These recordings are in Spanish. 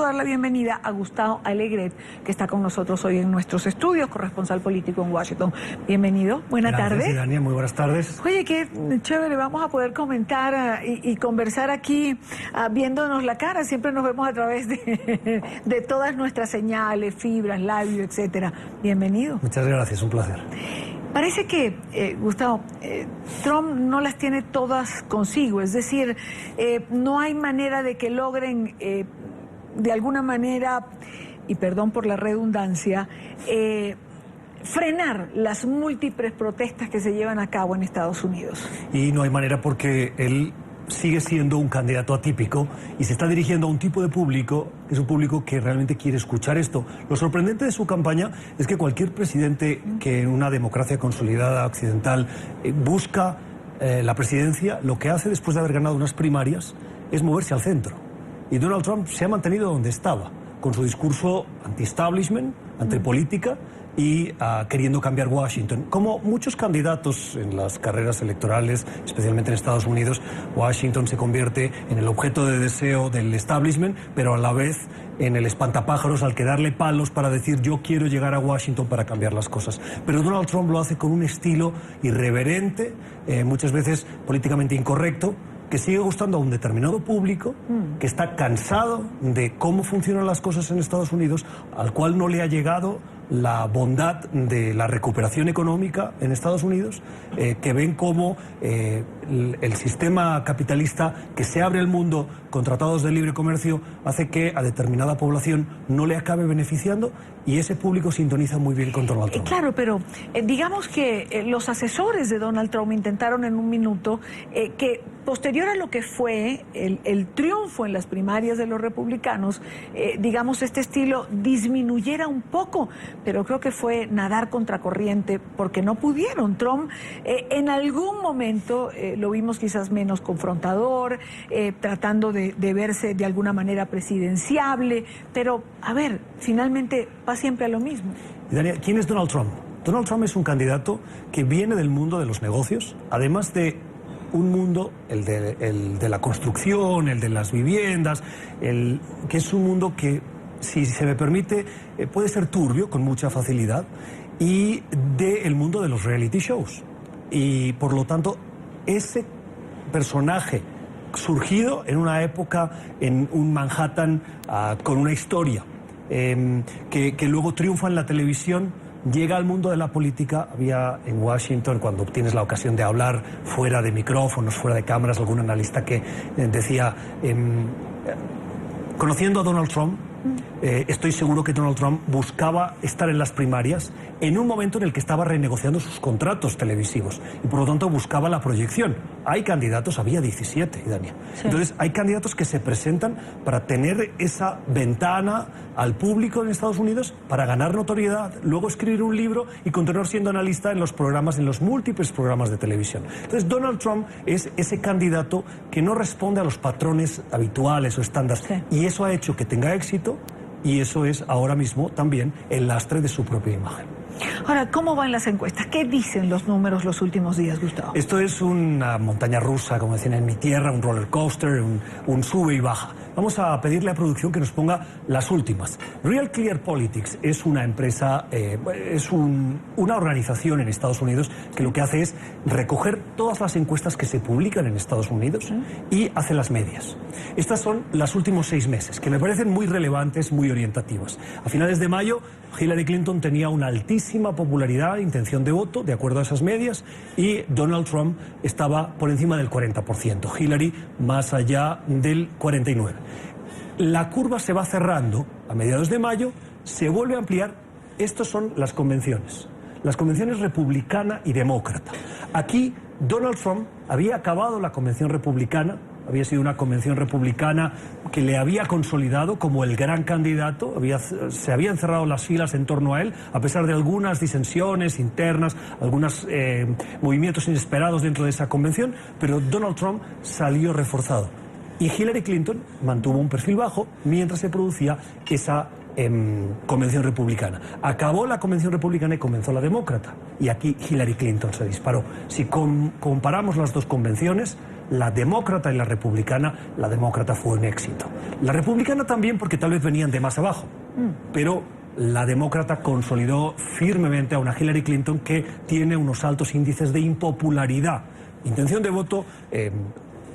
dar la bienvenida a Gustavo Alegret, que está con nosotros hoy en nuestros estudios, corresponsal político en Washington. Bienvenido, buena tarde. Gracias, Dania, muy buenas tardes. Oye, qué chévere, vamos a poder comentar y conversar aquí viéndonos la cara. Siempre nos vemos a través de todas nuestras señales, fibras, labios, etcétera. Bienvenido. Muchas gracias, un placer. Parece que, Gustavo, Trump no las tiene todas consigo, es decir, no hay manera de que logren, de alguna manera, y perdón por la redundancia, frenar las múltiples protestas que se llevan a cabo en Estados Unidos. Y no hay manera porque él sigue siendo un candidato atípico y se está dirigiendo a un tipo de público, que es un público que realmente quiere escuchar esto. Lo sorprendente de su campaña es que cualquier presidente que en una democracia consolidada occidental busca la presidencia, lo que hace después de haber ganado unas primarias es moverse al centro. Y Donald Trump se ha mantenido donde estaba, con su discurso anti-establishment, antipolítica, y queriendo cambiar Washington. Como muchos candidatos en las carreras electorales, especialmente en Estados Unidos, Washington se convierte en el objeto de deseo del establishment, pero a la vez en el espantapájaros al que darle palos para decir yo quiero llegar a Washington para cambiar las cosas. Pero Donald Trump lo hace con un estilo irreverente, muchas veces políticamente incorrecto, que sigue gustando a un determinado público que está cansado de cómo funcionan las cosas en Estados Unidos, al cual no le ha llegado la bondad de la recuperación económica en Estados Unidos, que ven cómo el sistema capitalista que se abre al mundo con tratados de libre comercio hace que a determinada población no le acabe beneficiando, y ese público sintoniza muy bien con Donald Trump. Claro, pero digamos que los asesores de Donald Trump intentaron en un minuto que posterior a lo que fue el triunfo en las primarias de los republicanos, digamos, este estilo disminuyera un poco, pero creo que fue nadar contracorriente porque no pudieron. Trump en algún momento lo vimos quizás menos confrontador, tratando de verse de alguna manera presidenciable, pero a ver, finalmente va siempre a lo mismo. Y Dania, ¿quién es Donald Trump? Donald Trump es un candidato que viene del mundo de los negocios, además de un mundo, el de la construcción, el de las viviendas, que es un mundo que, si se me permite, puede ser turbio con mucha facilidad, y del mundo de los reality shows. Y por lo tanto, ese personaje surgido en una época en un Manhattan con una historia, que luego triunfa en la televisión, llega al mundo de la política. Había en Washington, cuando tienes la ocasión de hablar fuera de micrófonos, fuera de cámaras, algún analista que decía, conociendo a Donald Trump, estoy seguro que Donald Trump buscaba estar en las primarias en un momento en el que estaba renegociando sus contratos televisivos y por lo tanto buscaba la proyección. Hay candidatos, había 17, Dania. Sí. Entonces hay candidatos que se presentan para tener esa ventana al público en Estados Unidos, para ganar notoriedad, luego escribir un libro y continuar siendo analista en los programas, en los múltiples programas de televisión. Entonces Donald Trump es ese candidato que no responde a los patrones habituales o estándares, sí, y eso ha hecho que tenga éxito, y eso es ahora mismo también el lastre de su propia imagen. Ahora, ¿cómo van las encuestas? ¿Qué dicen los números los últimos días, Gustavo? Esto es una montaña rusa, como decían en mi tierra, un roller coaster, un sube y baja. Vamos a pedirle a producción que nos ponga las últimas. Real Clear Politics es una empresa, una organización en Estados Unidos que lo que hace es recoger todas las encuestas que se publican en Estados Unidos y hace las medias. Estas son los últimos 6 meses, que me parecen muy relevantes, muy orientativas. A finales de mayo, Hillary Clinton tenía una altísima popularidad, intención de voto, de acuerdo a esas medias, y Donald Trump estaba por encima del 40%, Hillary más allá del 49%. La curva se va cerrando a mediados de mayo, se vuelve a ampliar. Estas son las convenciones republicana y demócrata. Aquí Donald Trump había acabado la convención republicana, había sido una convención republicana que le había consolidado como el gran candidato, se habían cerrado las filas en torno a él, a pesar de algunas disensiones internas, algunos movimientos inesperados dentro de esa convención, pero Donald Trump salió reforzado. Y Hillary Clinton mantuvo un perfil bajo mientras se producía esa convención republicana. Acabó la convención republicana y comenzó la demócrata. Y aquí Hillary Clinton se disparó. Si comparamos las dos convenciones, la demócrata y la republicana, la demócrata fue un éxito. La republicana también porque tal vez venían de más abajo, pero la demócrata consolidó firmemente a una Hillary Clinton que tiene unos altos índices de impopularidad. Intención de voto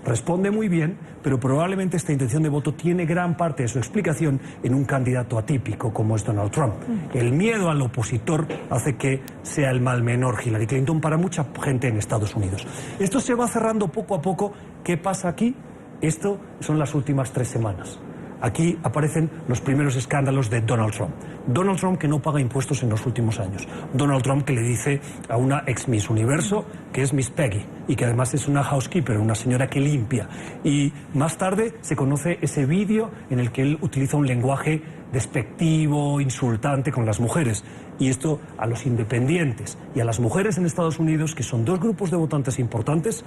responde muy bien, pero probablemente esta intención de voto tiene gran parte de su explicación en un candidato atípico como es Donald Trump. El miedo al opositor hace que sea el mal menor Hillary Clinton para mucha gente en Estados Unidos. Esto se va cerrando poco a poco. ¿Qué pasa aquí? Esto son las últimas 3 semanas. Aquí aparecen los primeros escándalos de Donald Trump. Donald Trump que no paga impuestos en los últimos años. Donald Trump que le dice a una ex Miss Universo que es Miss Peggy y que además es una housekeeper, una señora que limpia. Y más tarde se conoce ese vídeo en el que él utiliza un lenguaje despectivo, insultante con las mujeres. Y esto a los independientes y a las mujeres en Estados Unidos, que son 2 grupos de votantes importantes,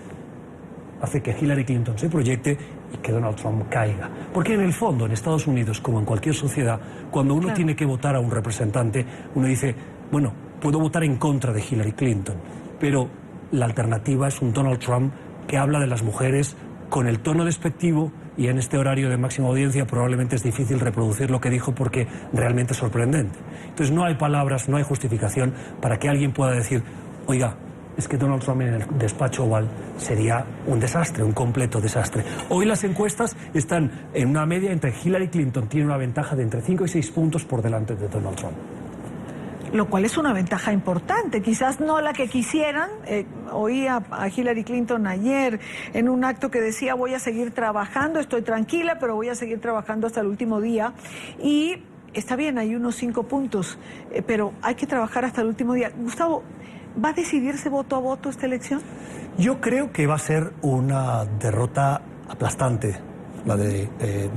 hace que Hillary Clinton se proyecte y que Donald Trump caiga. Porque en el fondo, en Estados Unidos, como en cualquier sociedad, cuando uno tiene que votar a un representante, uno dice, bueno, puedo votar en contra de Hillary Clinton, pero la alternativa es un Donald Trump que habla de las mujeres con el tono despectivo, y en este horario de máxima audiencia probablemente es difícil reproducir lo que dijo porque realmente es sorprendente. Entonces no hay palabras, no hay justificación para que alguien pueda decir, oiga, es que Donald Trump en el despacho Oval sería un desastre, un completo desastre. Hoy las encuestas están en una media entre Hillary Clinton, tiene una ventaja de entre 5 y 6 puntos por delante de Donald Trump. Lo cual es una ventaja importante, quizás no la que quisieran. Oí a Hillary Clinton ayer en un acto que decía, voy a seguir trabajando, estoy tranquila, pero voy a seguir trabajando hasta el último día. Y está bien, hay unos 5 puntos, pero hay que trabajar hasta el último día. Gustavo, ¿va a decidirse voto a voto esta elección? Yo creo que va a ser una derrota aplastante, la de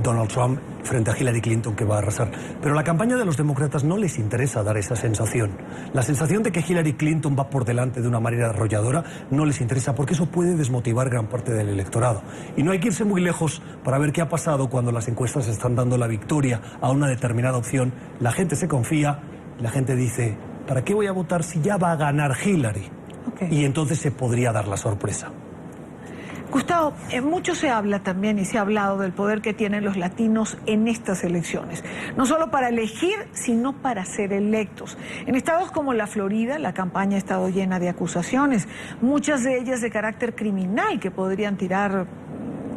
Donald Trump frente a Hillary Clinton, que va a arrasar. Pero a la campaña de los demócratas no les interesa dar esa sensación. La sensación de que Hillary Clinton va por delante de una manera arrolladora no les interesa, porque eso puede desmotivar gran parte del electorado. Y no hay que irse muy lejos para ver qué ha pasado cuando las encuestas están dando la victoria a una determinada opción. La gente se confía, la gente dice, ¿para qué voy a votar si ya va a ganar Hillary? Y entonces se podría dar la sorpresa. Gustavo, mucho se habla también y se ha hablado del poder que tienen los latinos en estas elecciones. No solo para elegir, sino para ser electos. En estados como la Florida, la campaña ha estado llena de acusaciones, muchas de ellas de carácter criminal que podrían tirar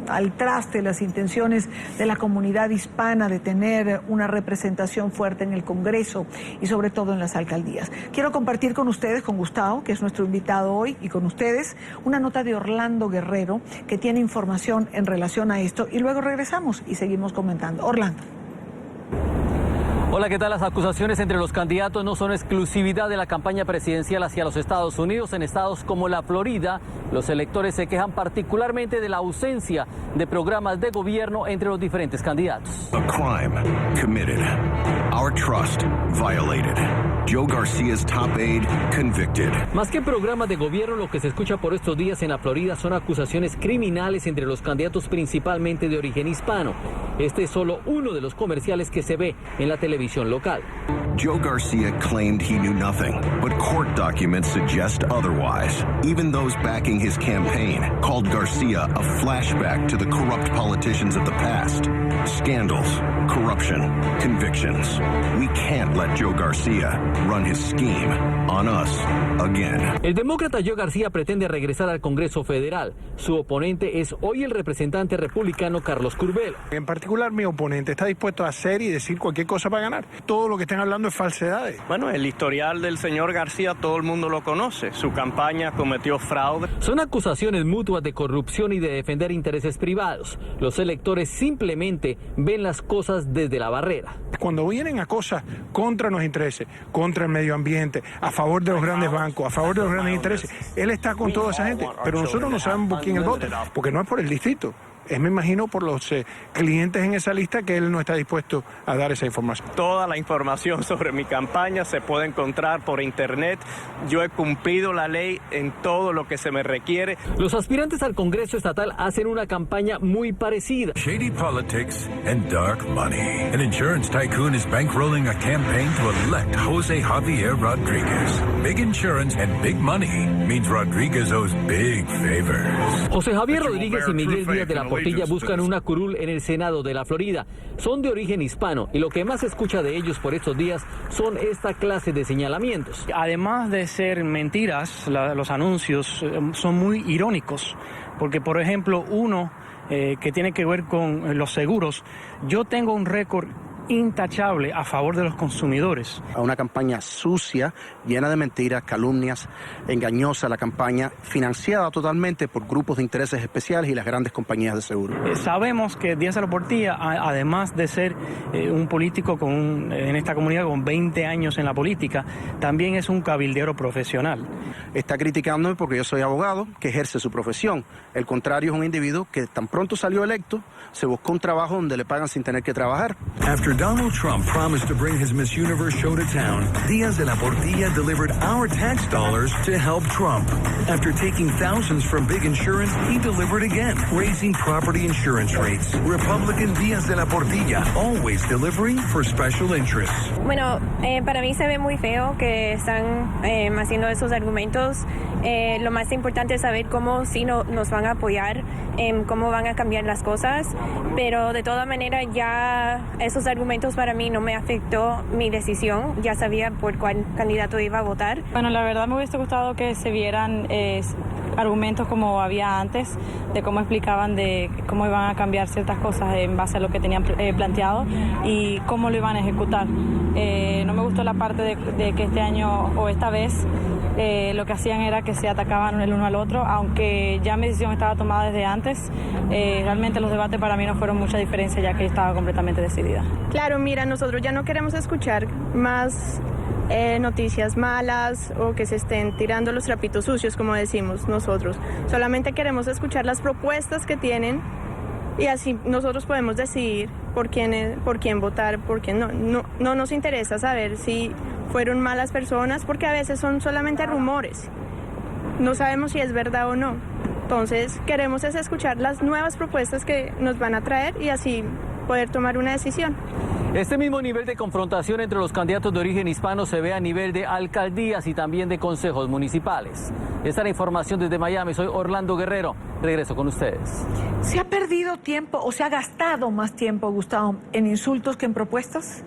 al traste las intenciones de la comunidad hispana de tener una representación fuerte en el Congreso y sobre todo en las alcaldías. Quiero compartir con ustedes, con Gustavo, que es nuestro invitado hoy, y con ustedes, una nota de Orlando Guerrero que tiene información en relación a esto, y luego regresamos y seguimos comentando. Orlando. Hola, ¿qué tal? Las acusaciones entre los candidatos no son exclusividad de la campaña presidencial hacia los Estados Unidos. En estados como la Florida, los electores se quejan particularmente de la ausencia de programas de gobierno entre los diferentes candidatos. A crime committed. Our trust violated. Joe Garcia's top aide convicted. Más que programas de gobierno, lo que se escucha por estos días en la Florida son acusaciones criminales entre los candidatos, principalmente de origen hispano. Este es solo uno de los comerciales que se ve en la televisión local. Joe Garcia claimed he knew nothing, but court documents suggest otherwise. Even those backing his campaign called Garcia a flashback to the corrupt politicians of the past. Scandals, corruption, convictions. We can't let Joe Garcia run his scheme on us again. El demócrata Joe Garcia pretende regresar al Congreso Federal. Su oponente es hoy el representante republicano Carlos Curbelo. En particular, mi oponente está dispuesto a hacer y decir cualquier cosa para ganar. Todo lo que estén hablando es falsedades. Bueno, el historial del señor García todo el mundo lo conoce. Su campaña cometió fraude. Son acusaciones mutuas de corrupción y de defender intereses privados. Los electores simplemente ven las cosas desde la barrera. Cuando vienen a cosas contra los intereses, contra el medio ambiente, a favor de los grandes bancos, a favor de los grandes intereses, él está con toda esa gente. Pero nosotros no sabemos por quién él vota, porque no es por el distrito. Es, me imagino, por los clientes en esa lista que él no está dispuesto a dar esa información. Toda la información sobre mi campaña se puede encontrar por internet. Yo he cumplido la ley en todo lo que se me requiere. Los aspirantes al Congreso Estatal hacen una campaña muy parecida. Shady politics and dark money. An insurance tycoon is bankrolling a campaign to elect Jose Javier Rodríguez. Big insurance and big money means Rodríguez owes big favors. José Javier Rodríguez y Miguel Díaz de la Portilla buscan una curul en el Senado de la Florida. Son de origen hispano y lo que más se escucha de ellos por estos días son esta clase de señalamientos. Además de ser mentiras, los anuncios son muy irónicos, porque por ejemplo uno que tiene que ver con los seguros, yo tengo un récord intachable a favor de los consumidores. A una campaña sucia, llena de mentiras, calumnias, engañosa, la campaña financiada totalmente por grupos de intereses especiales y las grandes compañías de seguro. Sabemos que Díaz de la Portilla, además de ser un político en esta comunidad con 20 años en la política, también es un cabildero profesional. Está criticándome porque yo soy abogado que ejerce su profesión. El contrario es un individuo que tan pronto salió electo, se buscó un trabajo donde le pagan sin tener que trabajar. After Donald Trump promised to bring his Miss Universe show to town, Díaz de la Portilla delivered our tax dollars to help Trump. After taking thousands from big insurance, he delivered again, raising property insurance rates. Republican Díaz de la Portilla, always delivering for special interests. Bueno, para mí se ve muy feo que están haciendo esos argumentos. Lo más importante es saber cómo sí nos van a apoyar, cómo van a cambiar las cosas, pero de toda manera ya esos argumentos para mí no me afectó mi decisión, ya sabía por cuál candidato iba a votar. Bueno, la verdad me hubiese gustado que se vieran argumentos como había antes, de cómo explicaban de cómo iban a cambiar ciertas cosas en base a lo que tenían planteado y cómo lo iban a ejecutar. No me gustó la parte de que este año o esta vez lo que hacían era que se atacaban el uno al otro, aunque ya mi decisión estaba tomada desde antes. Realmente los debates para mí no fueron mucha diferencia, ya que estaba completamente decidida. Claro, mira, nosotros ya no queremos escuchar más noticias malas o que se estén tirando los trapitos sucios, como decimos nosotros. Solamente queremos escuchar las propuestas que tienen y así nosotros podemos decidir por quién votar, por quién no. No nos interesa saber si fueron malas personas, porque a veces son solamente rumores. No sabemos si es verdad o no. Entonces queremos es escuchar las nuevas propuestas que nos van a traer y así poder tomar una decisión. Este mismo nivel de confrontación entre los candidatos de origen hispano se ve a nivel de alcaldías y también de consejos municipales. Esta es la información desde Miami. Soy Orlando Guerrero. Regreso con ustedes. ¿Se ha perdido tiempo o se ha gastado más tiempo, Gustavo, en insultos que en propuestas?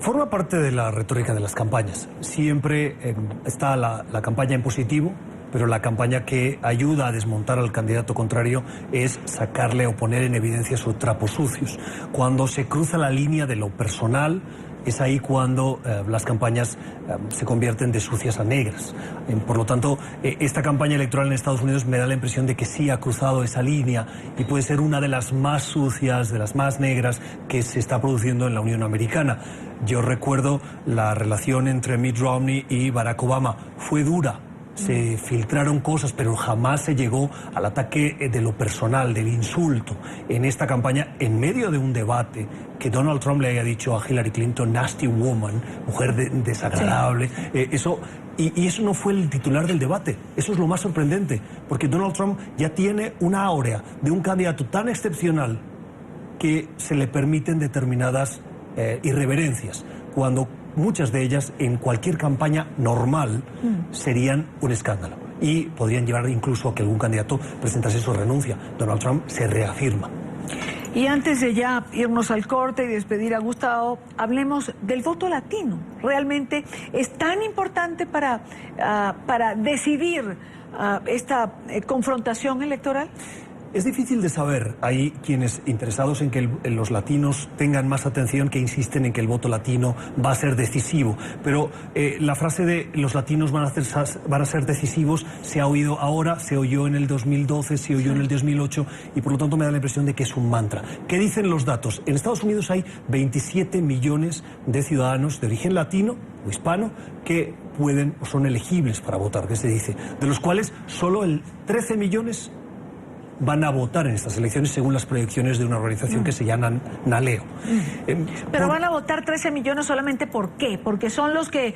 Forma parte de la retórica de las campañas. Siempre está la campaña en positivo, pero la campaña que ayuda a desmontar al candidato contrario es sacarle o poner en evidencia sus trapos sucios. Cuando se cruza la línea de lo personal, es ahí cuando las campañas se convierten de sucias a negras. Por lo tanto, esta campaña electoral en Estados Unidos me da la impresión de que sí ha cruzado esa línea y puede ser una de las más sucias, de las más negras que se está produciendo en la Unión Americana. Yo recuerdo la relación entre Mitt Romney y Barack Obama. Fue dura. Se filtraron cosas, pero jamás se llegó al ataque de lo personal, del insulto. En esta campaña, en medio de un debate, que Donald Trump le haya dicho a Hillary Clinton, nasty woman, mujer desagradable, sí. Eso no fue el titular del debate. Eso es lo más sorprendente, porque Donald Trump ya tiene una áurea de un candidato tan excepcional que se le permiten determinadas irreverencias, cuando muchas de ellas en cualquier campaña normal serían un escándalo y podrían llevar incluso a que algún candidato presentase su renuncia. Donald Trump se reafirma. Y antes de ya irnos al corte y despedir a Gustavo, hablemos del voto latino. ¿Realmente es tan importante para decidir esta confrontación electoral? Es difícil de saber. Hay quienes interesados en que los latinos tengan más atención, que insisten en que el voto latino va a ser decisivo. Pero la frase de los latinos van a ser decisivos se ha oído ahora, se oyó en el 2012, se oyó en el 2008 y por lo tanto me da la impresión de que es un mantra. ¿Qué dicen los datos? En Estados Unidos hay 27 millones de ciudadanos de origen latino o hispano que pueden o son elegibles para votar, que se dice, de los cuales solo el 13 millones van a votar en estas elecciones según las proyecciones de una organización que se llama Naleo. Pero van a votar 13 millones solamente ¿por qué? ¿Porque son los que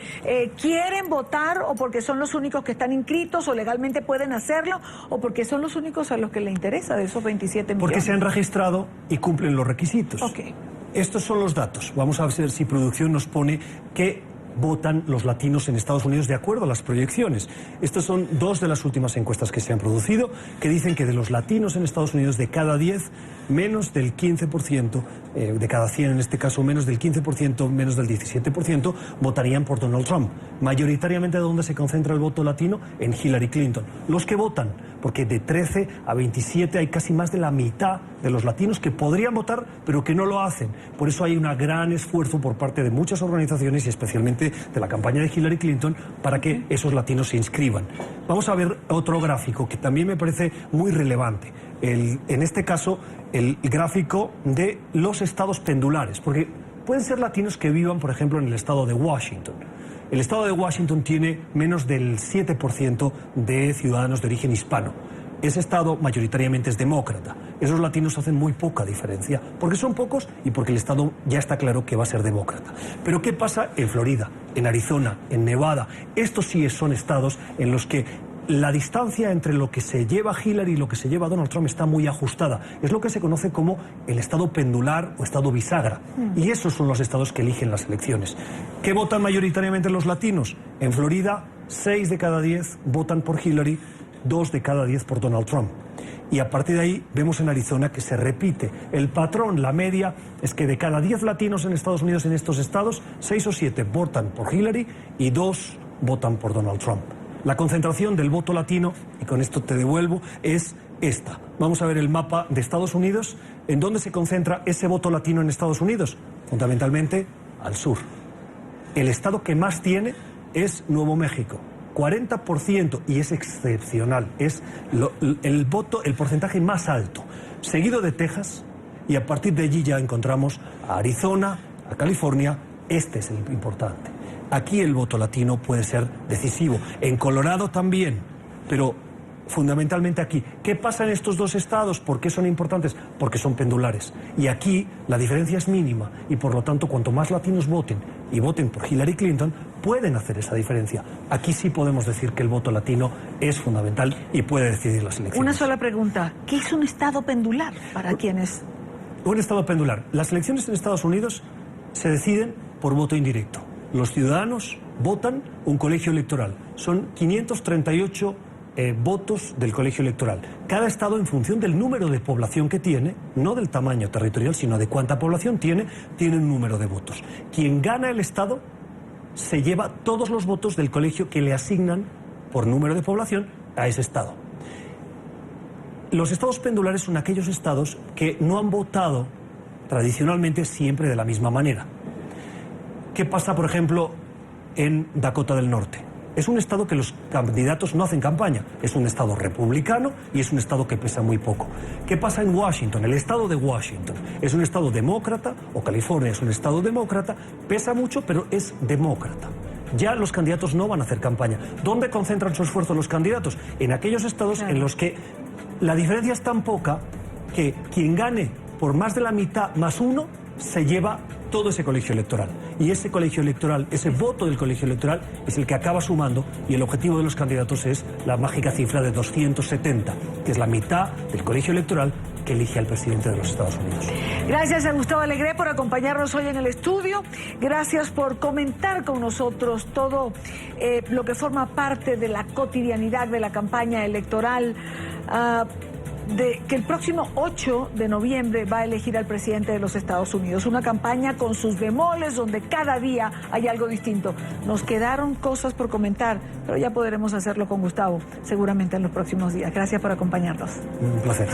quieren votar o porque son los únicos que están inscritos o legalmente pueden hacerlo o porque son los únicos a los que le interesa de esos 27 millones? Porque se han registrado y cumplen los requisitos. Okay. Estos son los datos. Vamos a ver si producción nos pone que votan los latinos en Estados Unidos de acuerdo a las proyecciones. Estas son 2 de las últimas encuestas que se han producido, que dicen que de los latinos en Estados Unidos, de cada 10, menos del 15%, de cada 100 en este caso, menos del 15%, menos del 17%, votarían por Donald Trump. Mayoritariamente, ¿de dónde se concentra el voto latino? En Hillary Clinton. Los que votan, porque de 13 a 27 hay casi más de la mitad de los latinos que podrían votar, pero que no lo hacen. Por eso hay un gran esfuerzo por parte de muchas organizaciones y especialmente de la campaña de Hillary Clinton para que esos latinos se inscriban. Vamos a ver otro gráfico que también me parece muy relevante. En este caso, el gráfico de los estados pendulares, porque pueden ser latinos que vivan, por ejemplo, en el estado de Washington. El estado de Washington tiene menos del 7% de ciudadanos de origen hispano. Ese estado mayoritariamente es demócrata. Esos latinos hacen muy poca diferencia, porque son pocos y porque el estado ya está claro que va a ser demócrata. Pero ¿qué pasa en Florida, en Arizona, en Nevada? Estos sí son estados en los que la distancia entre lo que se lleva Hillary y lo que se lleva Donald Trump está muy ajustada. Es lo que se conoce como el estado pendular o estado bisagra. Y esos son los estados que eligen las elecciones. ¿Qué votan mayoritariamente los latinos? En Florida, 6 de cada 10 votan por Hillary, 2 de cada 10 por Donald Trump. Y a partir de ahí vemos en Arizona que se repite. El patrón, la media, es que de cada 10 latinos en Estados Unidos en estos estados, 6 o 7 votan por Hillary y 2 votan por Donald Trump. La concentración del voto latino, y con esto te devuelvo, es esta. Vamos a ver el mapa de Estados Unidos. ¿En dónde se concentra ese voto latino en Estados Unidos? Fundamentalmente al sur. El estado que más tiene es Nuevo México. 40%, y es excepcional, es el porcentaje más alto, seguido de Texas, y a partir de allí ya encontramos a Arizona, a California. Este es el importante. Aquí el voto latino puede ser decisivo. En Colorado también, pero fundamentalmente aquí. ¿Qué pasa en estos 2 estados? ¿Por qué son importantes? Porque son pendulares. Y aquí la diferencia es mínima y por lo tanto cuanto más latinos voten y voten por Hillary Clinton, pueden hacer esa diferencia. Aquí sí podemos decir que el voto latino es fundamental y puede decidir las elecciones. Una sola pregunta. ¿Qué es un estado pendular para quienes? Un estado pendular. Las elecciones en Estados Unidos se deciden por voto indirecto. Los ciudadanos votan un colegio electoral. Son 538 votos del colegio electoral. Cada estado, en función del número de población que tiene, no del tamaño territorial, sino de cuánta población tiene un número de votos. Quien gana el estado se lleva todos los votos del colegio que le asignan por número de población a ese estado. Los estados pendulares son aquellos estados que no han votado tradicionalmente siempre de la misma manera. ¿Qué pasa, por ejemplo, en Dakota del Norte? Es un estado que los candidatos no hacen campaña. Es un estado republicano y es un estado que pesa muy poco. ¿Qué pasa en Washington? El estado de Washington es un estado demócrata, o California es un estado demócrata, pesa mucho, pero es demócrata. Ya los candidatos no van a hacer campaña. ¿Dónde concentran su esfuerzo los candidatos? En aquellos estados en los que la diferencia es tan poca que quien gane por más de la mitad más uno se lleva todo ese colegio electoral. Y ese colegio electoral, ese voto del colegio electoral, es el que acaba sumando, y el objetivo de los candidatos es la mágica cifra de 270, que es la mitad del colegio electoral que elige al presidente de los Estados Unidos. Gracias a Gustavo Alegre por acompañarnos hoy en el estudio. Gracias por comentar con nosotros todo lo que forma parte de la cotidianidad de la campaña electoral. Que el próximo 8 de noviembre va a elegir al presidente de los Estados Unidos. Una campaña con sus bemoles, donde cada día hay algo distinto. Nos quedaron cosas por comentar, pero ya podremos hacerlo con Gustavo, seguramente en los próximos días. Gracias por acompañarnos. Un placer.